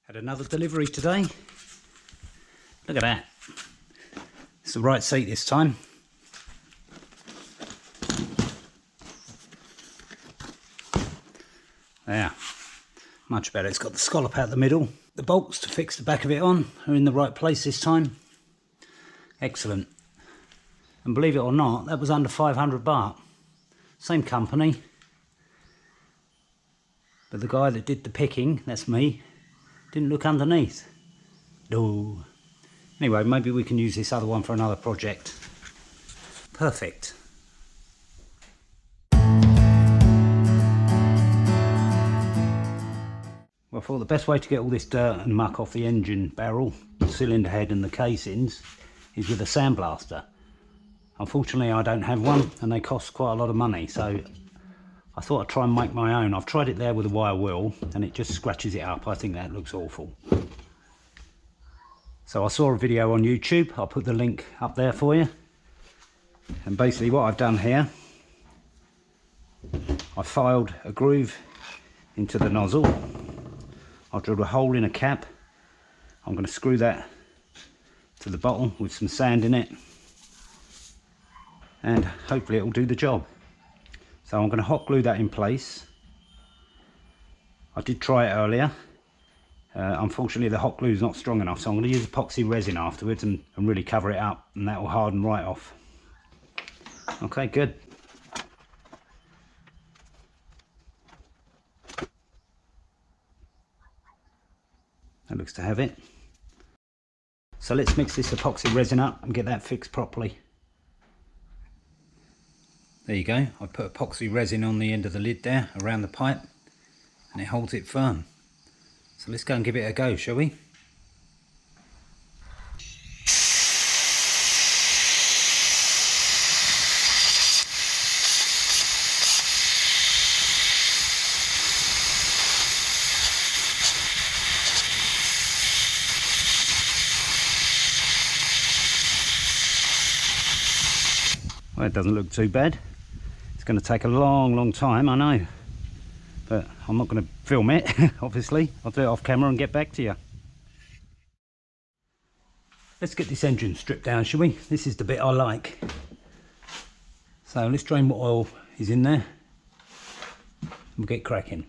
Had another delivery today. Look at that. It's the right seat this time. There. Much better. It's got the scallop out the middle. The bolts to fix the back of it on are in the right place this time. Excellent. And believe it or not, that was under 500 baht. Same company. But the guy that did the picking, that's me, didn't look underneath. No. Anyway, maybe we can use this other one for another project. Perfect. Well, I thought the best way to get all this dirt and muck off the engine barrel, the cylinder head and the casings is with a sandblaster. Unfortunately, I don't have one and they cost quite a lot of money, so I thought I'd try and make my own. I've tried it there with a wire wheel and it just scratches it up. I think that looks awful. So I saw a video on YouTube. I'll put the link up there for you. And basically what I've done here, I filed a groove into the nozzle. I've drilled a hole in a cap. I'm going to screw that to the bottom with some sand in it. And hopefully it will do the job. So I'm going to hot glue that in place. I did try it earlier. Unfortunately the hot glue is not strong enough, so I'm going to use epoxy resin afterwards and really cover it up, and that will harden right off. Okay, good. That looks to have it. So let's mix this epoxy resin up and get that fixed properly. There you go. I put epoxy resin on the end of the lid there around the pipe and it holds it firm. So let's go and give it a go, shall we? Well, it doesn't look too bad. It's going to take a long time, I know, but I'm not going to film it. Obviously I'll do it off camera and get back to you. Let's get this engine stripped down, shall we? This is the bit I like. So let's drain what oil is in there and we'll get cracking.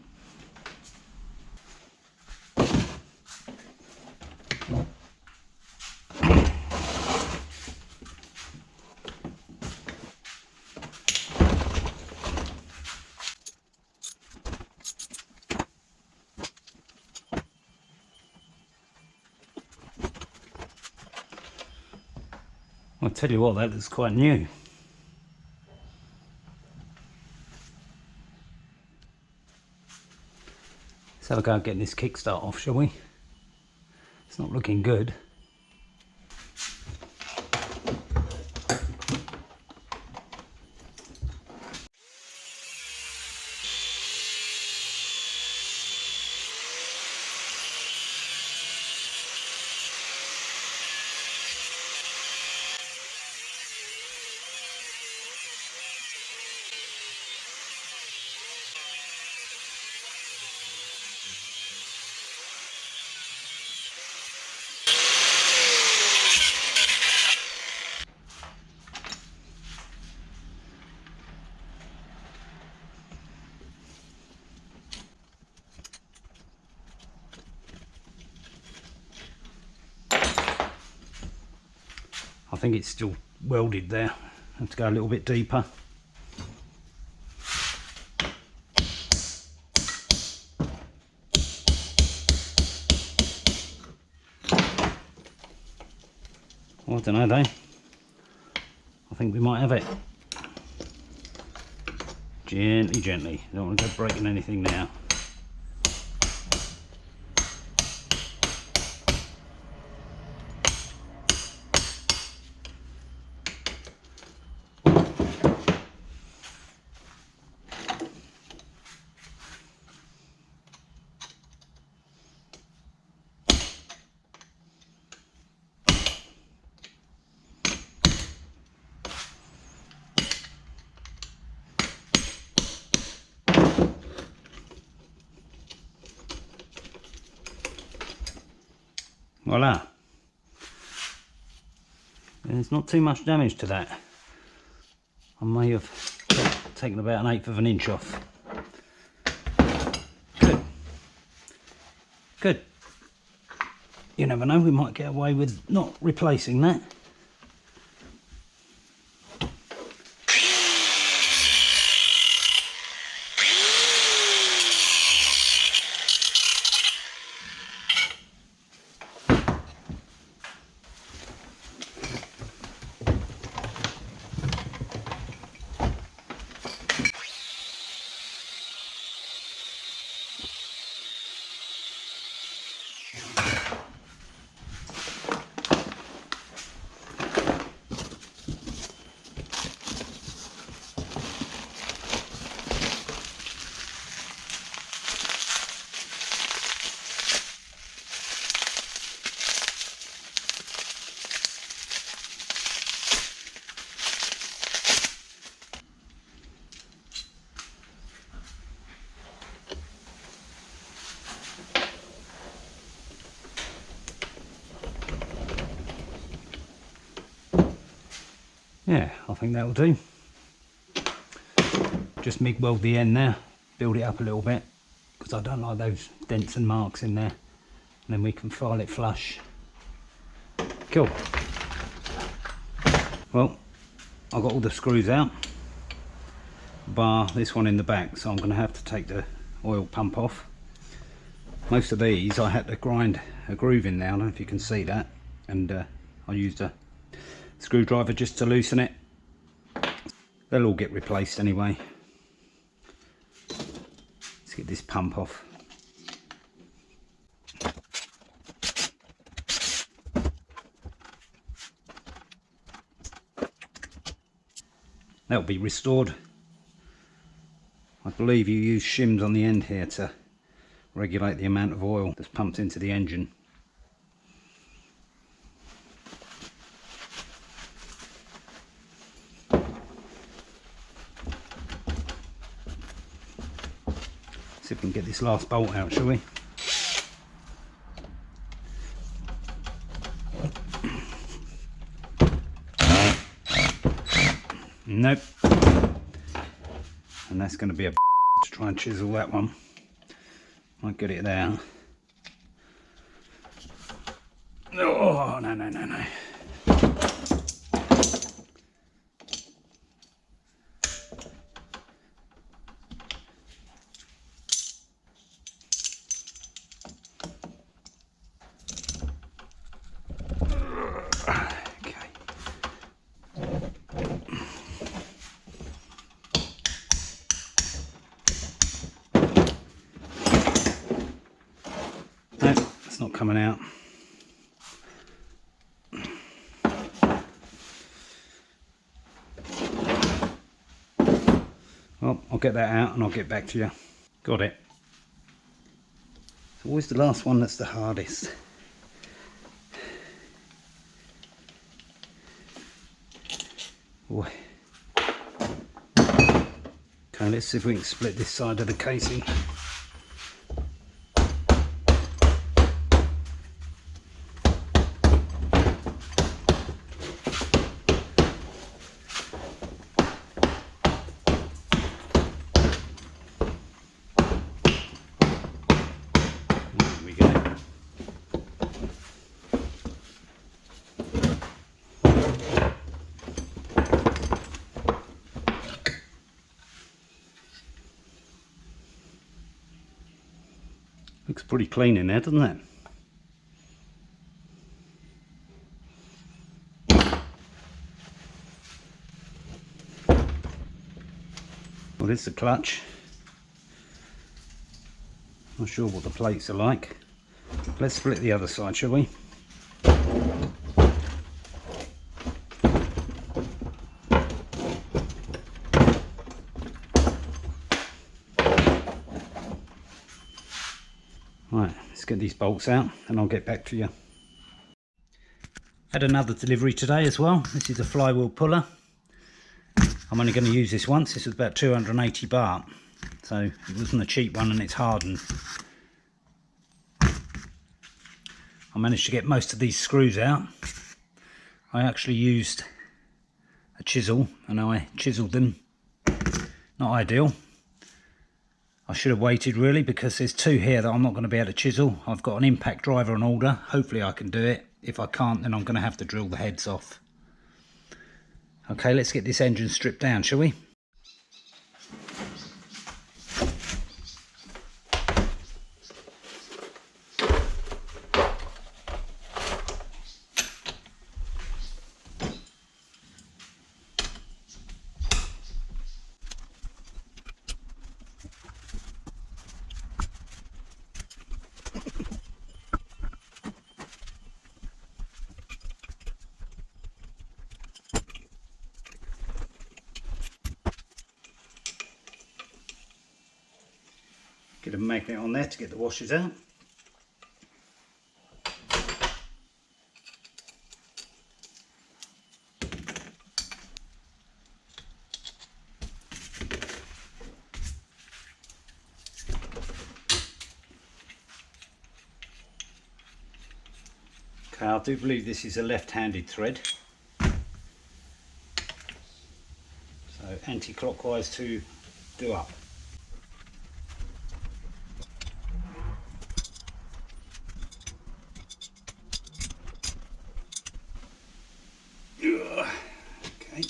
I'll tell you what, that looks quite new. Let's have a go at getting this kickstart off, shall we? It's not looking good. I think it's still welded there. I have to go a little bit deeper. Well, I don't know though. I think we might have it. Gently. Don't want to go breaking anything now. Voila. There's not too much damage to that. I may have taken about 1/8 of an inch off. Good. Good. You never know, we might get away with not replacing that. Yeah, I think that'll do. Just MIG weld the end there, build it up a little bit, because I don't like those dents and marks in there. And then we can file it flush. Cool. Well, I've got all the screws out, bar this one in the back, so I'm going to have to take the oil pump off. Most of these I had to grind a groove in there, I don't know if you can see that, and I used a screwdriver just to loosen it. They'll all get replaced anyway. Let's get this pump off. That'll be restored. I believe you use shims on the end here to regulate the amount of oil that's pumped into the engine. See if we can get this last bolt out, shall we? Nope. And that's going to be a to try and chisel that one. Might get it there. Oh, no, no, no, no. Not coming out. Well, I'll get that out and I'll get back to you. Got it. It's always the last one that's the hardest. Boy. Okay, let's see if we can split this side of the casing. Looks pretty clean in there, doesn't it? Well, this is the clutch. Not sure what the plates are like. Let's split the other side, shall we? Right, let's get these bolts out and I'll get back to you. Had another delivery today as well. This is a flywheel puller. I'm only going to use this once. This was about 280 baht, so it wasn't a cheap one and it's hardened. I managed to get most of these screws out. I actually used a chisel and I chiseled them. Not ideal. I should have waited really, because there's two here that I'm not going to be able to chisel. I've got an impact driver on order. Hopefully I can do it. If I can't, then I'm going to have to drill the heads off. Okay, let's get this engine stripped down, shall we? Get a magnet on there to get the washers out. Okay, I do believe this is a left-handed thread. So anti-clockwise to do up. Okay.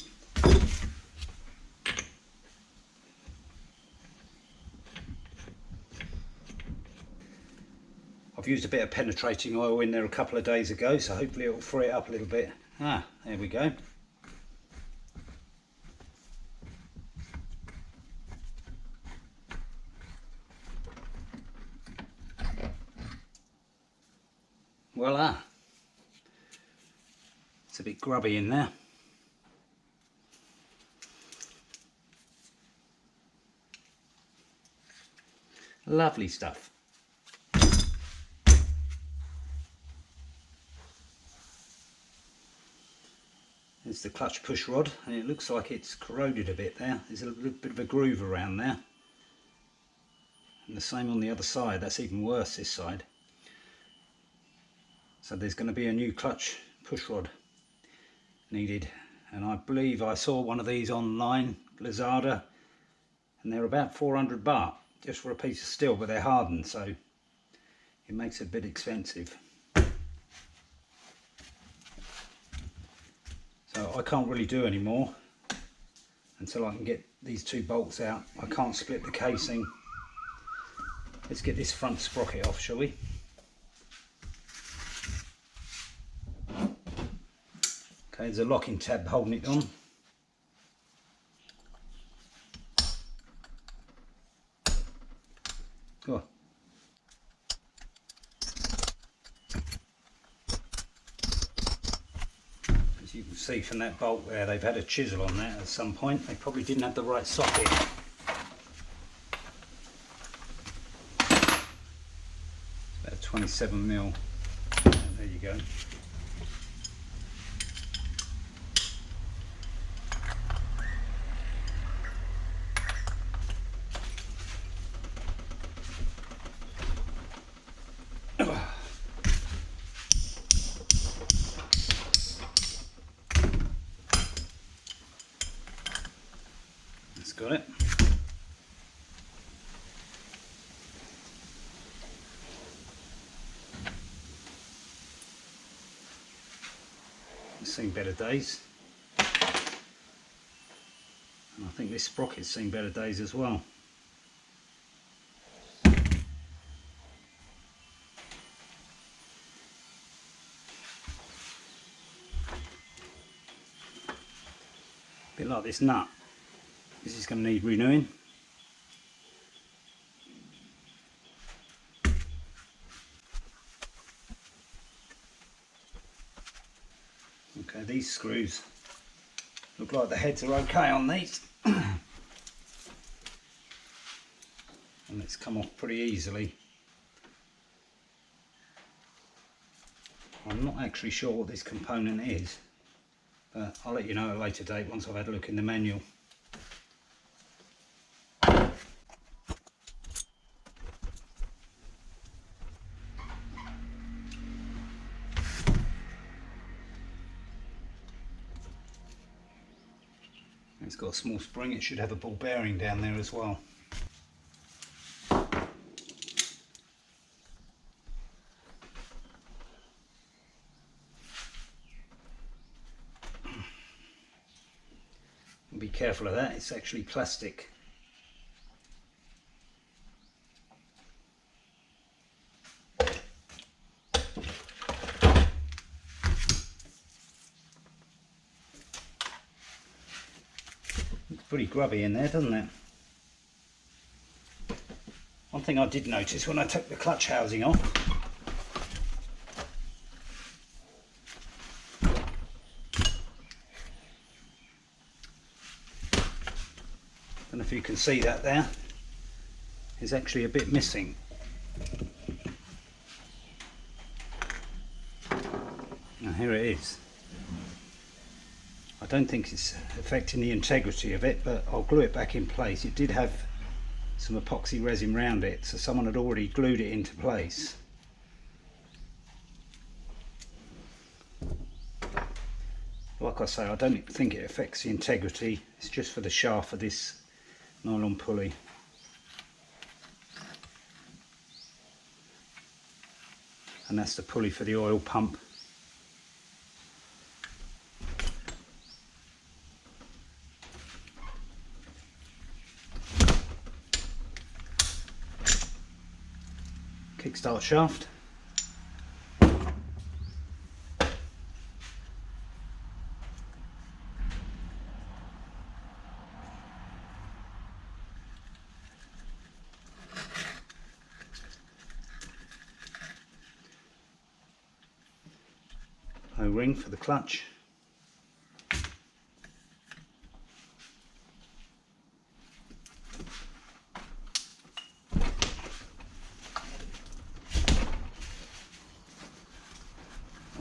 I've used a bit of penetrating oil in there a couple of days ago, so hopefully it will free it up a little bit. Ah, there we go. Voila. It's a bit grubby in there. Lovely stuff. There's the clutch push rod, and it looks like it's corroded a bit there. There's a little bit of a groove around there. And the same on the other side. That's even worse this side. So there's going to be a new clutch push rod needed. And I believe I saw one of these online, Lazada, and they're about 400 baht just for a piece of steel, but they're hardened, so it makes it a bit expensive. So I can't really do any more until I can get these two bolts out. I can't split the casing. Let's get this front sprocket off, shall we? Okay, there's a locking tab holding it on. Oh. As you can see from that bolt there, they've had a chisel on that at some point. They probably didn't have the right socket. It's about 27mm. There you go. Got it. It's seen better days, and I think this sprocket's seen better days as well. A bit like this nut. This is going to need renewing. Okay, these screws look like the heads are okay on these. And it's come off pretty easily. I'm not actually sure what this component is, but I'll let you know at a later date once I've had a look in the manual. It's got a small spring, it should have a ball bearing down there as well. Be careful of that, it's actually plastic. Looks pretty grubby in there, doesn't it? One thing I did notice when I took the clutch housing off, I don't know if you can see that there, is actually a bit missing. Now here it is. I don't think it's affecting the integrity of it, but I'll glue it back in place. It did have some epoxy resin around it, so someone had already glued it into place. Like I say, I don't think it affects the integrity, it's just for the shaft of this nylon pulley. And that's the pulley for the oil pump. Kickstart shaft. O-ring for the clutch.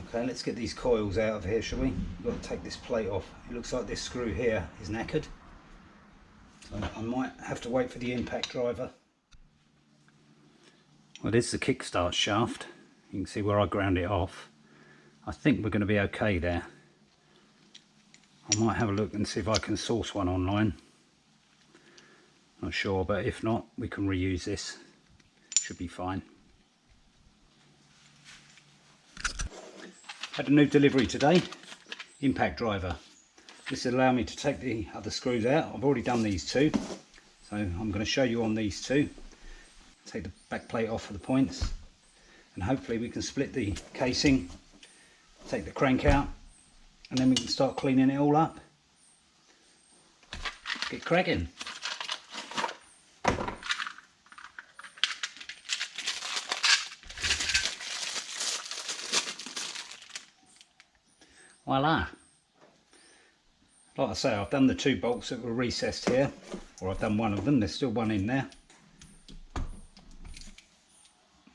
Okay, let's get these coils out of here, shall we? We've got to take this plate off. It looks like this screw here is knackered, so I might have to wait for the impact driver. Well, this is the kickstart shaft. You can see where I ground it off. I think we're going to be okay there. I might have a look and see if I can source one online. Not sure, but if not, we can reuse this. Should be fine. Had a new delivery today. Impact driver. This will allow me to take the other screws out. I've already done these two, so I'm going to show you on these two. Take the back plate off for the points, and hopefully we can split the casing, take the crank out, and then we can start cleaning it all up. Get cracking. Voila. Like I say, I've done the two bolts that were recessed here, or I've done one of them, there's still one in there.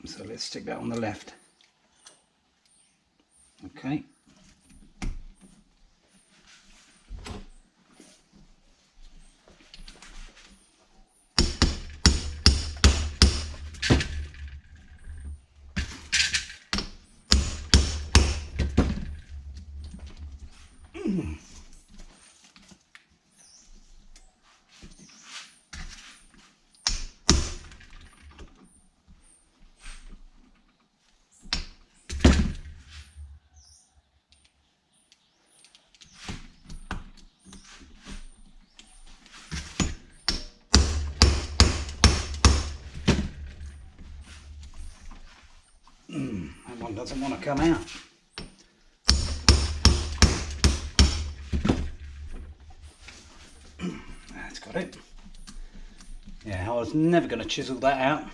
So let's stick that on the left. Okay. That one doesn't want to come out. That's got it. Yeah, I was never going to chisel that out.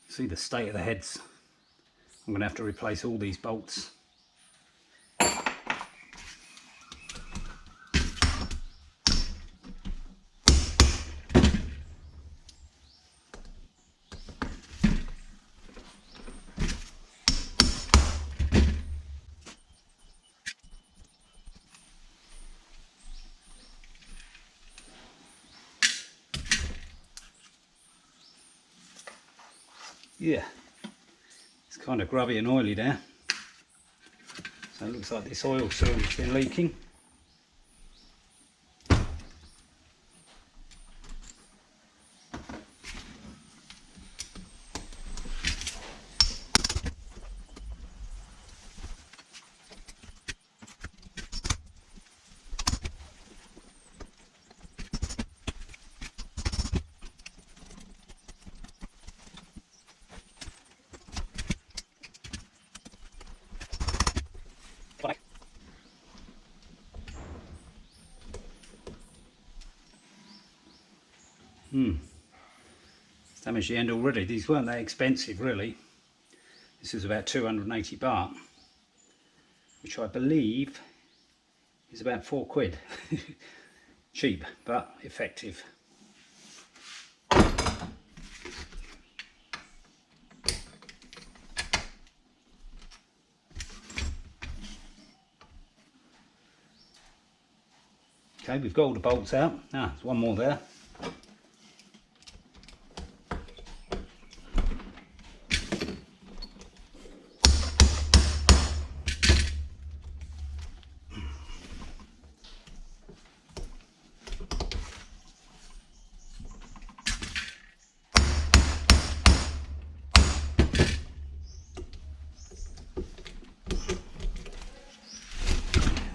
See the state of the heads. I'm going to have to replace all these bolts. Yeah, it's kind of grubby and oily there, So it looks like this oil seal has been leaking. It's damaged the end already. These weren't that expensive really. This was about 280 baht, which I believe is about £4. Cheap but effective. Okay, we've got all the bolts out. There's one more there.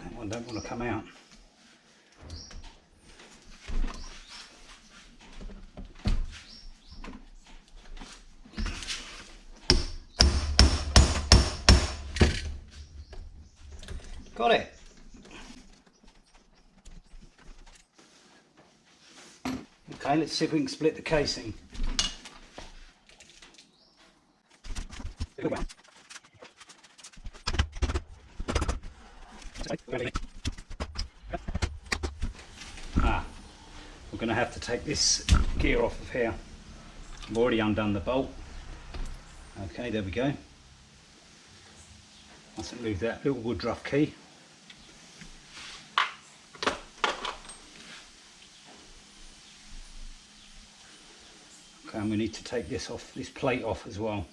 That one don't want to come out. Got it. Okay, let's see if we can split the casing. We're going to have to take this gear off of here. I've already undone the bolt. Okay, there we go. Mustn't lose that little woodruff key. Okay, and we need to take this off, this plate off as well.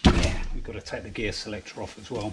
Yeah, we've got to take the gear selector off as well.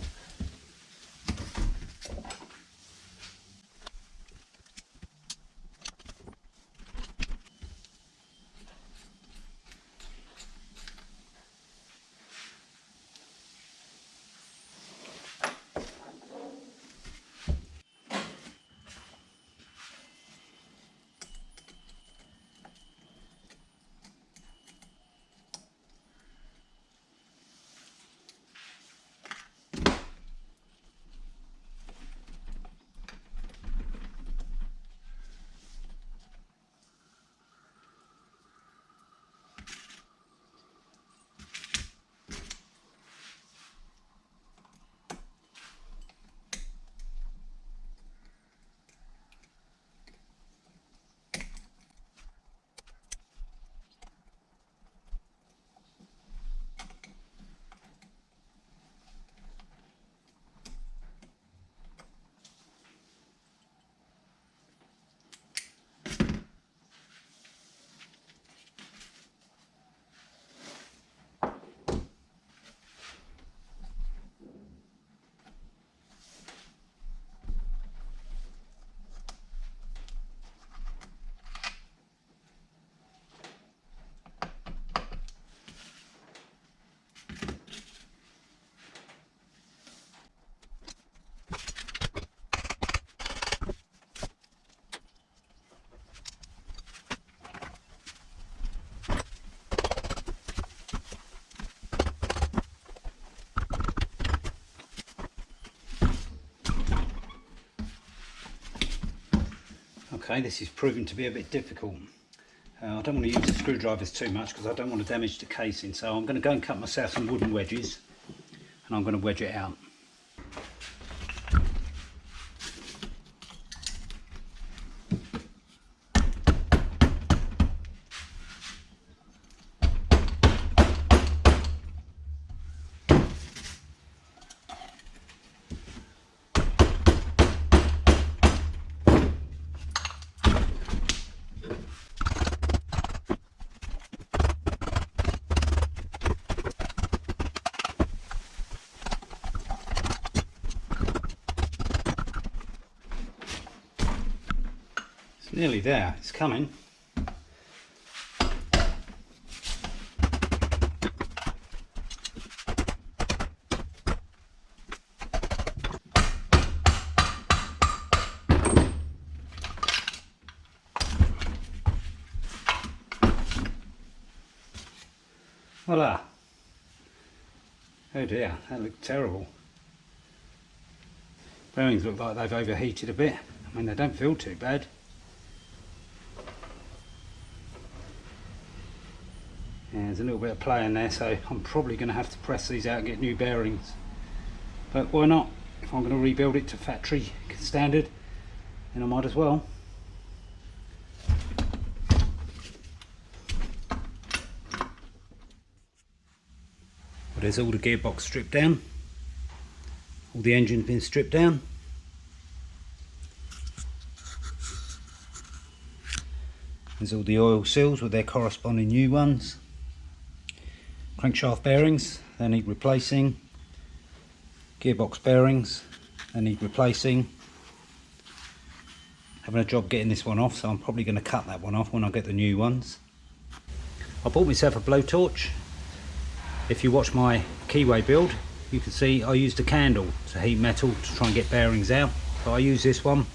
Okay, this is proving to be a bit difficult. I don't want to use the screwdrivers too much because I don't want to damage the casing, so I'm going to go and cut myself some wooden wedges and I'm going to wedge it out. Nearly there, it's coming. Voila. Oh dear, that looked terrible. Bearings look like they've overheated a bit. I mean, they don't feel too bad. Yeah, there's a little bit of play in there, so I'm probably going to have to press these out and get new bearings. But why not? If I'm going to rebuild it to factory standard, then I might as well. Well, there's all the gearbox stripped down. All the engine's been stripped down. There's all the oil seals with their corresponding new ones. Crankshaft bearings, they need replacing. Gearbox bearings, they need replacing. Having a job getting this one off, so I'm probably going to cut that one off when I get the new ones. I bought myself a blowtorch. If you watch my keyway build, you can see I used a candle to heat metal to try and get bearings out. So I used this one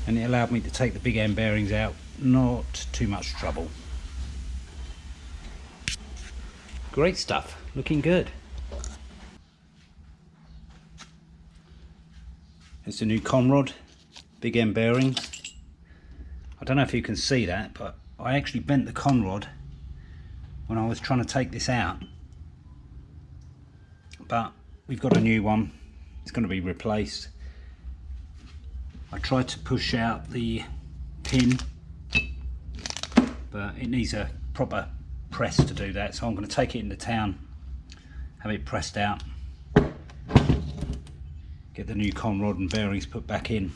and it allowed me to take the big end bearings out. Not too much trouble. Great stuff, looking good. It's the new conrod, big end bearings. I don't know if you can see that, but I actually bent the conrod when I was trying to take this out. But we've got a new one, it's going to be replaced. I tried to push out the pin, but it needs a proper press to do that, so I'm going to take it into town, have it pressed out, get the new conrod and bearings put back in.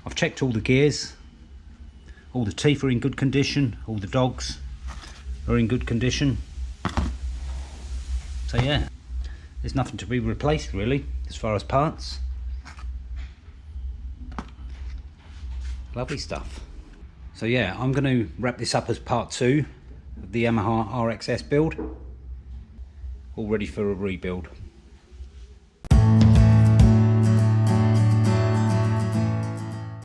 I've checked all the gears, all the teeth are in good condition, all the dogs are in good condition. So yeah, there's nothing to be replaced really as far as parts. Lovely stuff. So yeah, I'm going to wrap this up as part 2 of the Yamaha RXS build, all ready for a rebuild.